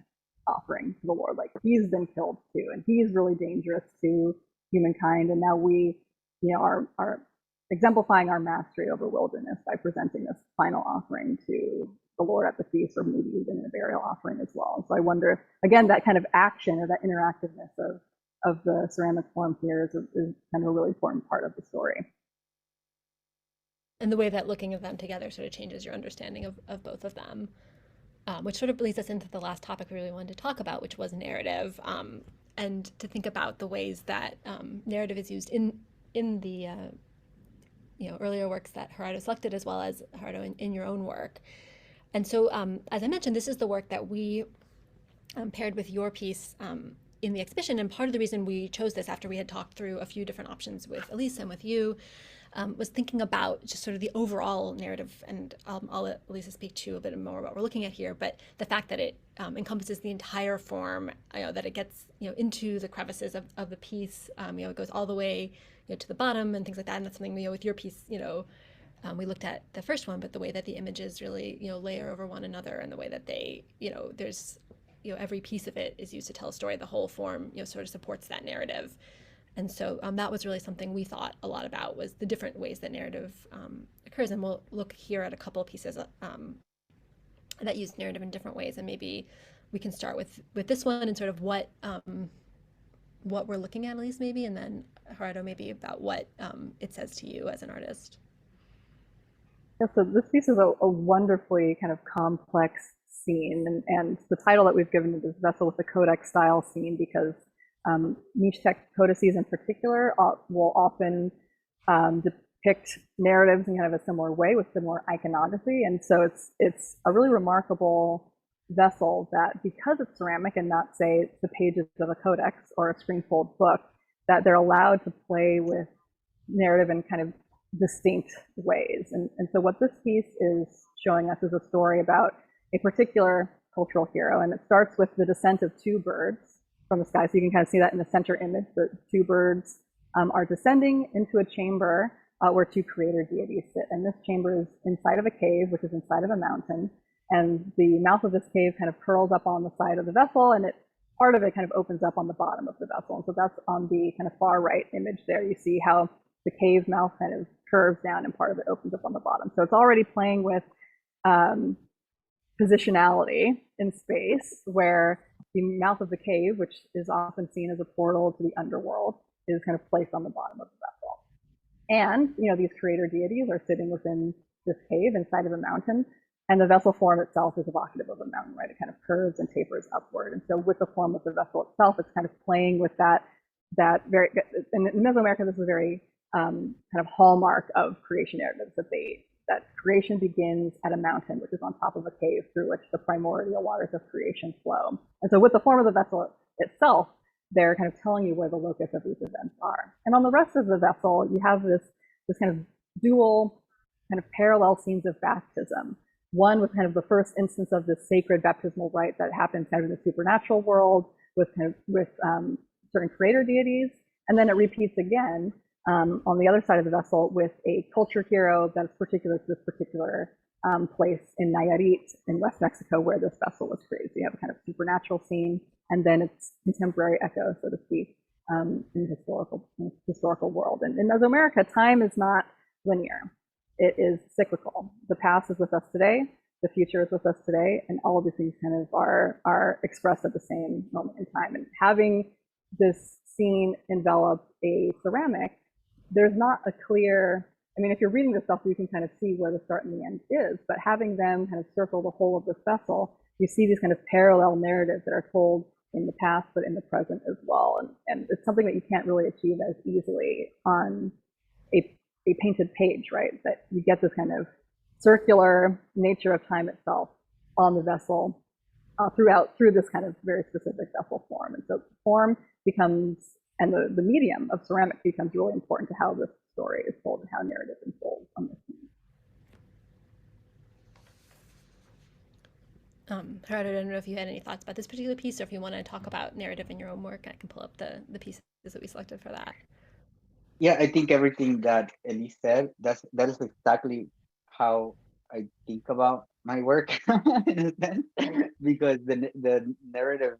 offering to the Lord. Like he's been killed too, and he's really dangerous to humankind. And now we, are exemplifying our mastery over wilderness by presenting this final offering to the Lord at the feast, or maybe even in a burial offering as well. So I wonder if, again, that kind of action or that interactiveness of the ceramic form here is kind of a really important part of the story. And the way that looking at them together sort of changes your understanding of both of them, which sort of leads us into the last topic we really wanted to talk about, which was narrative, and to think about the ways that narrative is used in the earlier works that Gerardo selected, as well as Gerardo in your own work. And so, as I mentioned, this is the work that we paired with your piece in the exhibition. And part of the reason we chose this, after we had talked through a few different options with Elyse and with you, was thinking about just sort of the overall narrative. And I'll let Elyse speak to a bit more about what we're looking at here, but the fact that it encompasses the entire form, that it gets into the crevices of the piece, it goes all the way to the bottom and things like that. And that's something with your piece, we looked at the first one, but the way that the images really, layer over one another, and the way that they, there's, every piece of it is used to tell a story. The whole form, sort of supports that narrative. And so that was really something we thought a lot about, was the different ways that narrative occurs. And we'll look here at a couple of pieces that use narrative in different ways. And maybe we can start with this one and sort of what we're looking at least, maybe, and then Gerardo, maybe about what it says to you as an artist. Yeah, so this piece is a wonderfully kind of complex scene, and the title that we've given it is Vessel with the Codex Style Scene, because niche text codices in particular will often depict narratives in kind of a similar way with similar iconography. And so it's a really remarkable vessel that, because it's ceramic and not, say, the pages of a codex or a screenfold book, that they're allowed to play with narrative in kind of distinct ways. And so what this piece is showing us is a story about a particular cultural hero, and it starts with the descent of two birds from the sky. So you can kind of see that in the center image. The two birds are descending into a chamber where two creator deities sit. And this chamber is inside of a cave, which is inside of a mountain. And the mouth of this cave kind of curls up on the side of the vessel, and part of it kind of opens up on the bottom of the vessel. And so that's on the kind of far right image there. You see how the cave mouth kind of curves down and part of it opens up on the bottom. So it's already playing with positionality in space, where the mouth of the cave, which is often seen as a portal to the underworld, is kind of placed on the bottom of the vessel. And, you know, these creator deities are sitting within this cave inside of a mountain, and the vessel form itself is evocative of a mountain, right? It kind of curves and tapers upward. And so with the form of the vessel itself, it's kind of playing with that very, in Mesoamerica, this is a very kind of hallmark of creation narratives, that creation begins at a mountain, which is on top of a cave through which the primordial waters of creation flow. And so with the form of the vessel itself, they're kind of telling you where the locus of these events are. And on the rest of the vessel, you have this kind of dual, kind of parallel scenes of baptism. One with kind of the first instance of this sacred baptismal rite that happens kind of in the supernatural world with certain creator deities, and then it repeats again on the other side of the vessel with a culture hero that's particular to this particular place in Nayarit in West Mexico where this vessel was created. So you have a kind of supernatural scene, and then its contemporary echo, so to speak, in the historical world. And in Mesoamerica, time is not linear. It is cyclical. The past is with us today, the future is with us today, and all of these things kind of are expressed at the same moment in time. And having this scene envelop a ceramic, there's not a clear, I mean, if you're reading this stuff, you can kind of see where the start and the end is, but having them kind of circle the whole of this vessel, you see these kind of parallel narratives that are told in the past, but in the present as well. And it's something that you can't really achieve as easily on a painted page, right? That you get this kind of circular nature of time itself on the vessel through this kind of very specific vessel form. And so form becomes, and the medium of ceramic becomes really important to how this story is told and how narrative unfolds on this scene. Gerardo, I don't know if you had any thoughts about this particular piece, or if you want to talk about narrative in your own work. I can pull up the pieces that we selected for that. Yeah, I think everything that Elyse said, that is exactly how I think about my work in a sense, because the narrative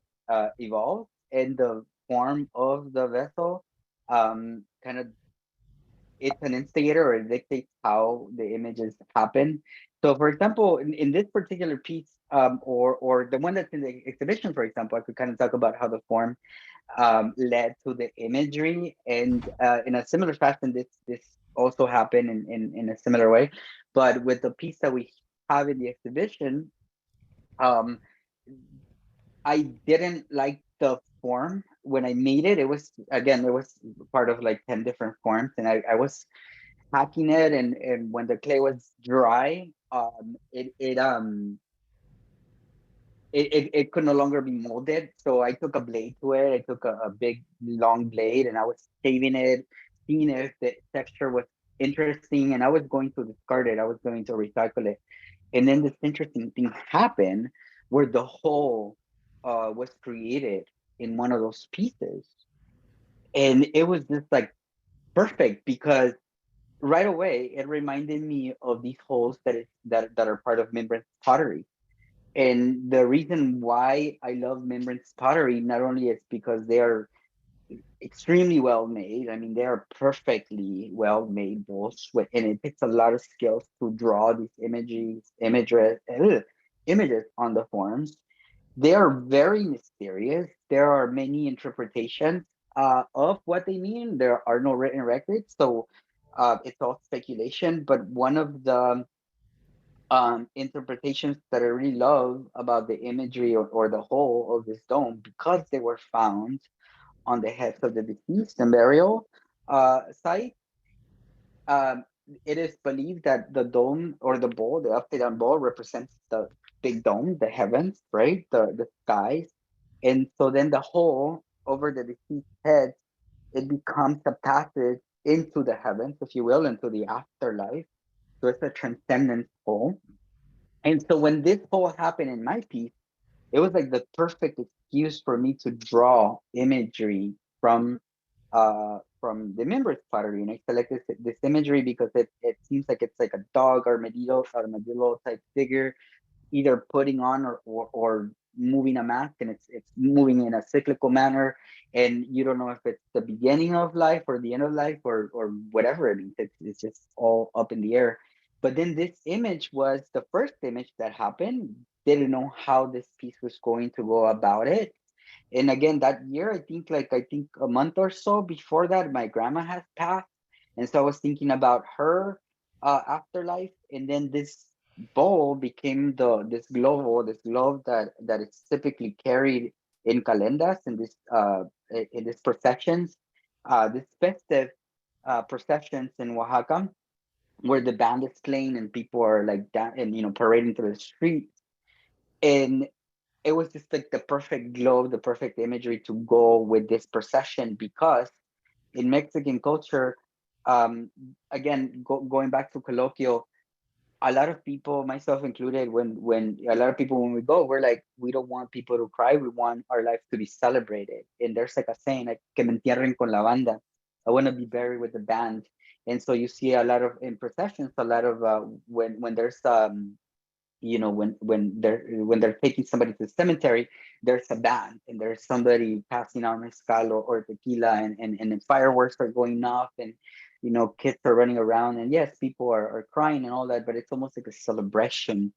evolves, and the form of the vessel kind of, it's an instigator, or it dictates how the images happen. So for example, in this particular piece, or the one that's in the exhibition, for example, I could kind of talk about how the form led to the imagery, and in a similar fashion, this also happened in a similar way. But with the piece that we have in the exhibition, I didn't like the form when I made it. It was part of like 10 different forms, and I was hacking it, and when the clay was dry, it could no longer be molded. So I took a blade to it. I took a big long blade, and I was shaving it, seeing if the texture was interesting, and I was going to discard it. I was going to recycle it. And then this interesting thing happened where the whole was created in one of those pieces. And it was just like perfect, because right away it reminded me of these holes that are part of membrane pottery. And the reason why I love membrane pottery, not only is because they are extremely well made. I mean, they are perfectly well made bowls, and it takes a lot of skills to draw these images on the forms. They are very mysterious. There are many interpretations of what they mean. There are no written records, so it's all speculation. But one of the interpretations that I really love about the imagery, or the whole of this dome, because they were found on the heads of the deceased and burial site, it is believed that the dome, or the bowl, the upside down bowl, represents the big dome, the heavens, right? The skies. And so then the hole over the deceased head, it becomes a passage into the heavens, if you will, into the afterlife. So it's a transcendent hole. And so when this hole happened in my piece, it was like the perfect excuse for me to draw imagery from the members pottery. And I selected this imagery because it seems like it's like a dog armadillo type figure, either putting on or moving a mask, and it's moving in a cyclical manner, and you don't know if it's the beginning of life or the end of life, or whatever it means. It's just all up in the air. But then this image was the first image that happened. Didn't know how this piece was going to go about it. And again, that year, I think a month or so before that, my grandma has passed. And so I was thinking about her afterlife. And then this bowl became this glove that is typically carried in calendas and in this processions, this festive processions in Oaxaca, where the band is playing and people are like that and parading through the streets. And it was just like the perfect globe, the perfect imagery to go with this procession, because in Mexican culture, um, again, going back to colloquial, a lot of people, myself included, when a lot of people, when we go, we're like, we don't want people to cry. We want our life to be celebrated. And there's like a saying, like, que me entierren con la banda. I want to be buried with the band. And so you see a lot of in processions, a lot of when there's when they're taking somebody to the cemetery, there's a band and there's somebody passing out mezcal or tequila, and then fireworks are going off, and kids are running around, and yes, people are crying and all that, but it's almost like a celebration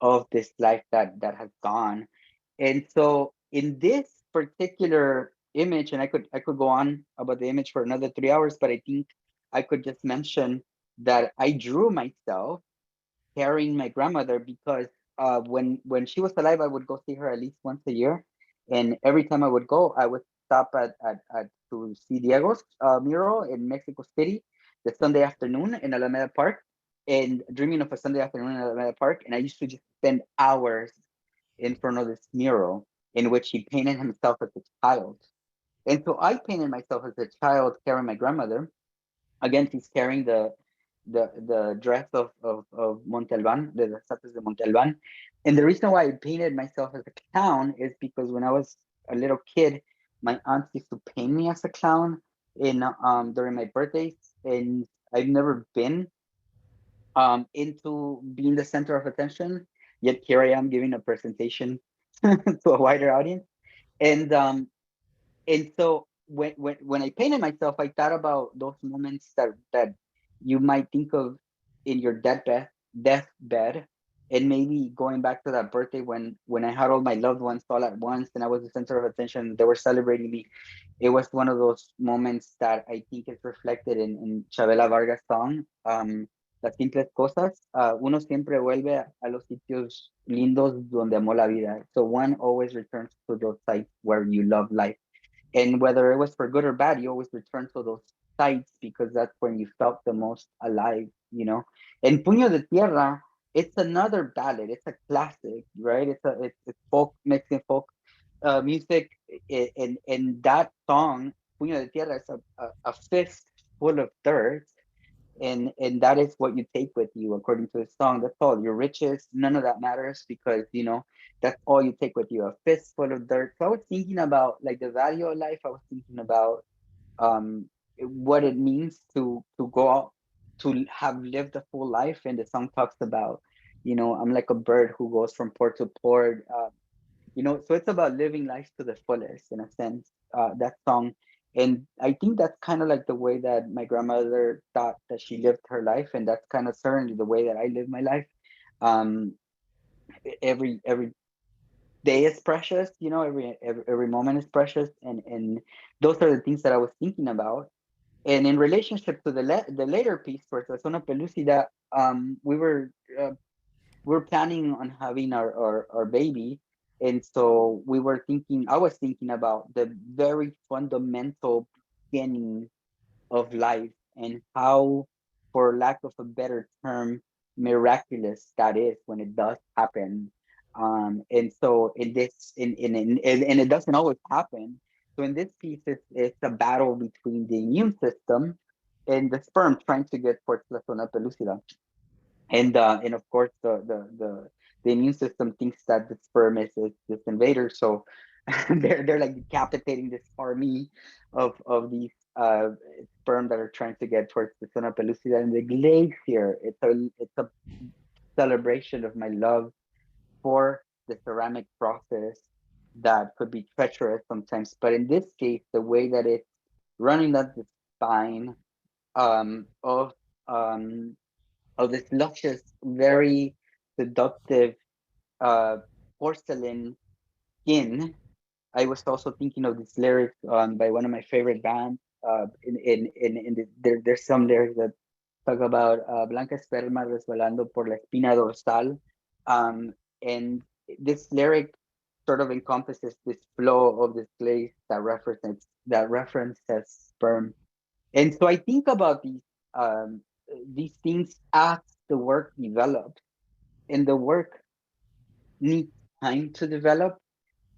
of this life that has gone. And so in this particular image, and I could go on about the image for another 3 hours, but I think I could just mention that I drew myself carrying my grandmother, because when she was alive, I would go see her at least once a year, and every time I would go, I would stop at to see Diego's mural in Mexico City, the Sunday afternoon in Alameda Park, and dreaming of a Sunday afternoon in Alameda Park, and I used to just spend hours in front of this mural in which he painted himself as a child. And so I painted myself as a child carrying my grandmother. Again, she's carrying the dress of Montalban, the Statues de Montalban. And the reason why I painted myself as a clown is because when I was a little kid, my aunt used to paint me as a clown in during my birthdays, and I've never been into being the center of attention. Yet here I am giving a presentation to a wider audience. And um, and so when I painted myself, I thought about those moments that you might think of in your deathbed, and maybe going back to that birthday when I had all my loved ones all at once, and I was the center of attention. They were celebrating me. It was one of those moments that I think is reflected in Chabela Vargas' song, Las simples cosas. Uno siempre vuelve a los sitios lindos donde amó la vida. So one always returns to those sites where you love life, and whether it was for good or bad, you always return to those sites because that's when you felt the most alive. And Puño de Tierra, it's another ballad. It's a classic, right? It's folk, Mexican folk music. And that song, Puño de Tierra, is a fist full of dirt, and that is what you take with you, according to the song. That's all. Your riches, none of that matters, because that's all you take with you, a fistful of dirt. So I was thinking about like the value of life. I was thinking about what it means to go out, to have lived a full life. And the song talks about, I'm like a bird who goes from port to port. So it's about living life to the fullest, in a sense, that song. And I think that's kind of like the way that my grandmother thought that she lived her life, and that's kind of certainly the way that I live my life. um every day is precious, every moment is precious, and those are the things that I was thinking about. And in relationship to the later piece for La Zona Pelucida, uh, we're planning on having our baby. And so I was thinking about the very fundamental beginning of life, and how, for lack of a better term, miraculous that is when it does happen. And so in this, and it doesn't always happen. So in this piece, it's a battle between the immune system and the sperm trying to get towards La Zona Pelucida. And of course the immune system thinks that the sperm is this invader, so they're like decapitating this army of these sperm that are trying to get towards the zona pellucida. And the glacier, it's a celebration of my love for the ceramic process that could be treacherous sometimes, but in this case, the way that it's running up the spine um, of um, of this luscious, very seductive uh, porcelain skin, I was also thinking of this lyric by one of my favorite bands. There's some lyrics that talk about Blanca esperma resbalando por la espina dorsal, and this lyric sort of encompasses this flow of this place that references sperm. And so I think about these things as the work develops, and the work needs time to develop,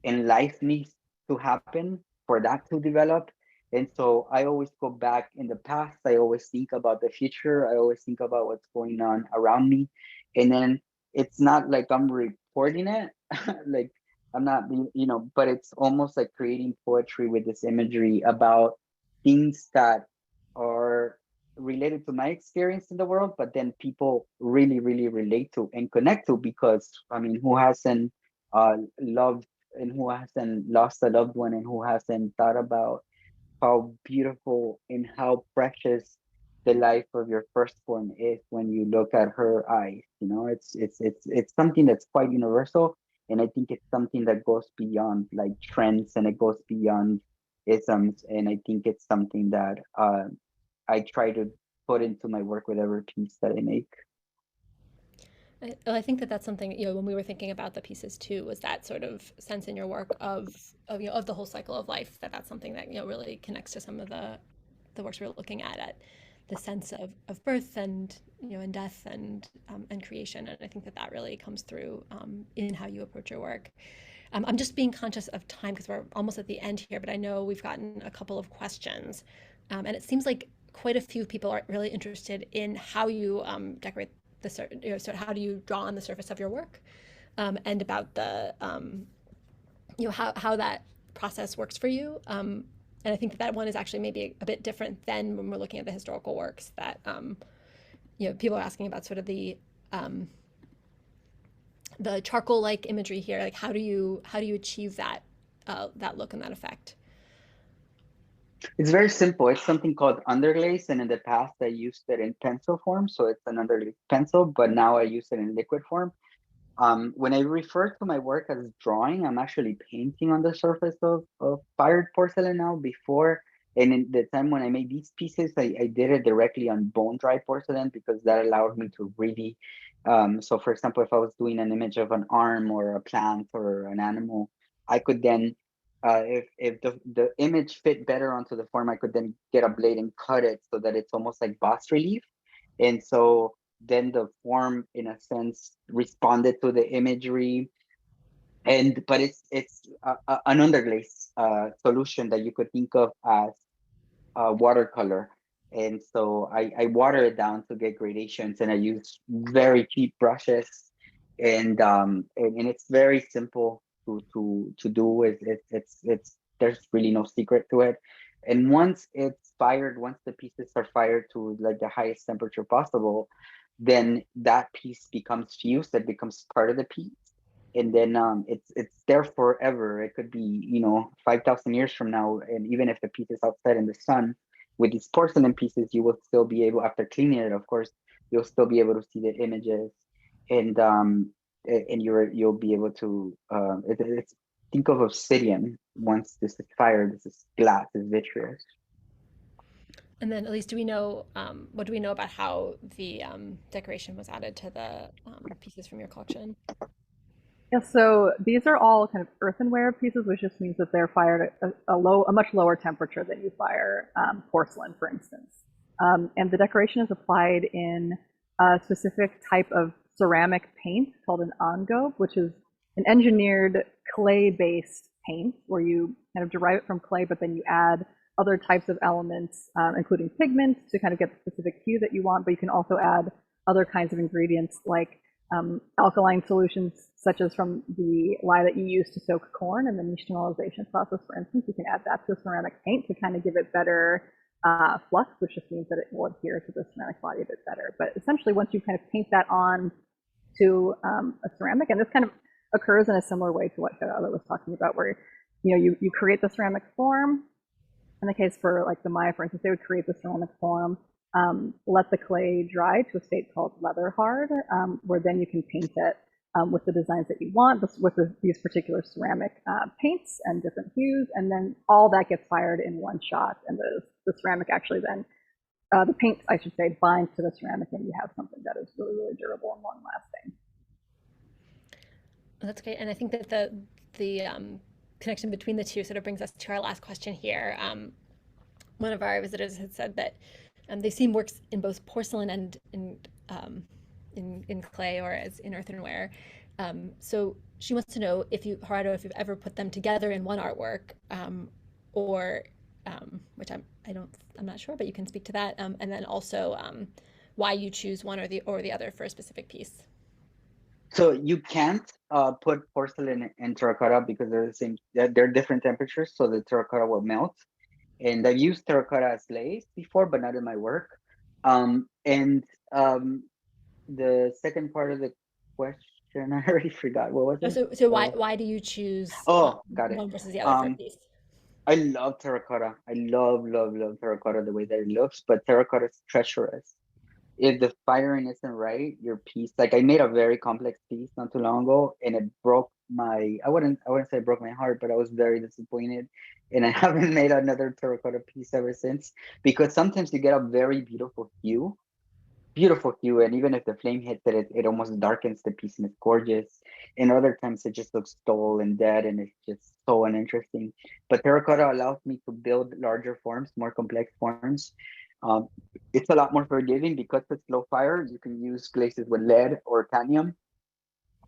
and life needs to happen for that to develop. And so I always go back in the past. I always think about the future. I always think about what's going on around me. And then it's not like I'm reporting it, like I'm not, but it's almost like creating poetry with this imagery about things that are related to my experience in the world, but then people really, really relate to and connect to, because I mean, who hasn't loved, and who hasn't lost a loved one, and who hasn't thought about how beautiful and how precious the life of your firstborn is when you look at her eyes. It's something that's quite universal, and I think it's something that goes beyond like trends, and it goes beyond isms, and I think it's something that I try to put into my work with every piece that I make. I think that that's something, when we were thinking about the pieces too, was that sort of sense in your work of the whole cycle of life, that's something that, really connects to some of the works we're looking at the sense of birth and, and death and creation. And I think that really comes through in how you approach your work. I'm just being conscious of time because we're almost at the end here, but I know we've gotten a couple of questions. And it seems like quite a few people are really interested in how you decorate so how do you draw on the surface of your work, and about the how that process works for you. And I think that one is actually maybe a bit different than when we're looking at the historical works that people are asking about sort of the charcoal-like imagery here. Like how do you achieve that look and that effect? It's very simple. It's something called underglaze, and in the past I used it in pencil form, so it's an underglaze pencil, but now I use it in liquid form. When I refer to my work as drawing, I'm actually painting on the surface of fired porcelain now. Before, and in the time when I made these pieces, I did it directly on bone dry porcelain, because that allowed me to really, so for example, if I was doing an image of an arm or a plant or an animal, I could then, if the image fit better onto the form, I could then get a blade and cut it so that it's almost like bas relief. And so then the form, in a sense, responded to the imagery. But it's an underglaze solution that you could think of as watercolor. And so I water it down to get gradations, and I use very cheap brushes, and it's very simple to do. It's there's really no secret to it. And once the pieces are fired to like the highest temperature possible, then that piece becomes fused. It becomes part of the piece, and then it's there forever. It could be 5,000 years from now, and even if the piece is outside in the sun, with these porcelain pieces, you will still be able, after cleaning it, of course, you'll still be able to see the images, and you'll be able to it's think of obsidian. Once this is fired, this is glass, is vitreous. And then, Elyse, what do we know about how the decoration was added to the pieces from your collection? Yeah, so these are all kind of earthenware pieces, which just means that they're fired at a much lower temperature than you fire porcelain, for instance. And the decoration is applied in a specific type of ceramic paint called an engobe, which is an engineered clay-based paint where you kind of derive it from clay, but then you add other types of elements, including pigments, to kind of get the specific hue that you want. But you can also add other kinds of ingredients like alkaline solutions, such as from the lye that you use to soak corn in the nixtamalization process, for instance. You can add that to a ceramic paint to kind of give it better flux, which just means that it will adhere to the ceramic body a bit better. But essentially, once you kind of paint that on to a ceramic, and this kind of occurs in a similar way to what Gerardo was talking about, where you create the ceramic form. In the case for like the Maya, for instance, they would create the ceramic form, let the clay dry to a state called leather hard, where then you can paint it with the designs that you want, with these particular ceramic paints and different hues, and then all that gets fired in one shot, and the ceramic actually then, the paint, I should say, binds to the ceramic, and you have something that is really, really durable and long-lasting. That's great, and I think that the connection between the two sort of brings us to our last question here. One of our visitors had said that they've seen works in both porcelain and in clay or as in earthenware. So she wants to know if you, Gerardo, if you've ever put them together in one artwork, or which I'm not sure, but you can speak to that. And then also why you choose one or the other for a specific piece. So you can't put porcelain and terracotta because they're the same. They're different temperatures, so the terracotta will melt. And I've used terracotta as glaze before, but not in my work. The second part of the question, I already forgot. What was it? So why do you choose got it. one versus the other for a piece? I love terracotta. I love terracotta the way that it looks, but terracotta is treacherous. If the firing isn't right, your piece, like I made a very complex piece not too long ago, and it broke my, I wouldn't say it broke my heart, but I was very disappointed. And I haven't made another terracotta piece ever since, because sometimes you get a very beautiful hue, and even if the flame hits it, it almost darkens the piece and it's gorgeous. And other times it just looks dull and dead and it's just so uninteresting. But terracotta allows me to build larger forms, more complex forms. It's a lot more forgiving because it's low fire. You can use glazes with lead or cadmium,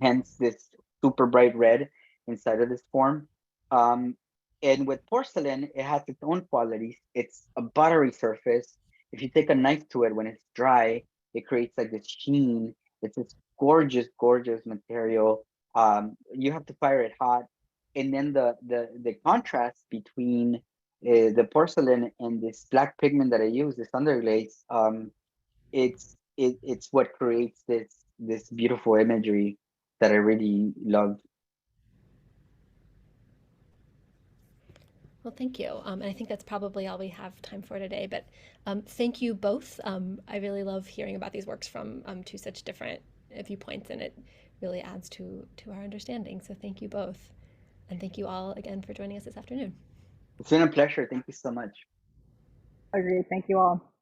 hence this super bright red inside of this form. And with porcelain, it has its own qualities. It's a buttery surface. If you take a knife to it when it's dry, it creates like this sheen. It's this gorgeous, gorgeous material. You have to fire it hot, and then the contrast between the porcelain and this black pigment that I use, this underglaze, it's what creates this beautiful imagery that I really love. Well, thank you. And I think that's probably all we have time for today. But thank you both. I really love hearing about these works from two such different viewpoints, and it really adds to our understanding. So thank you both. And thank you all again for joining us this afternoon. It's been a pleasure. Thank you so much. Agreed. Thank you all.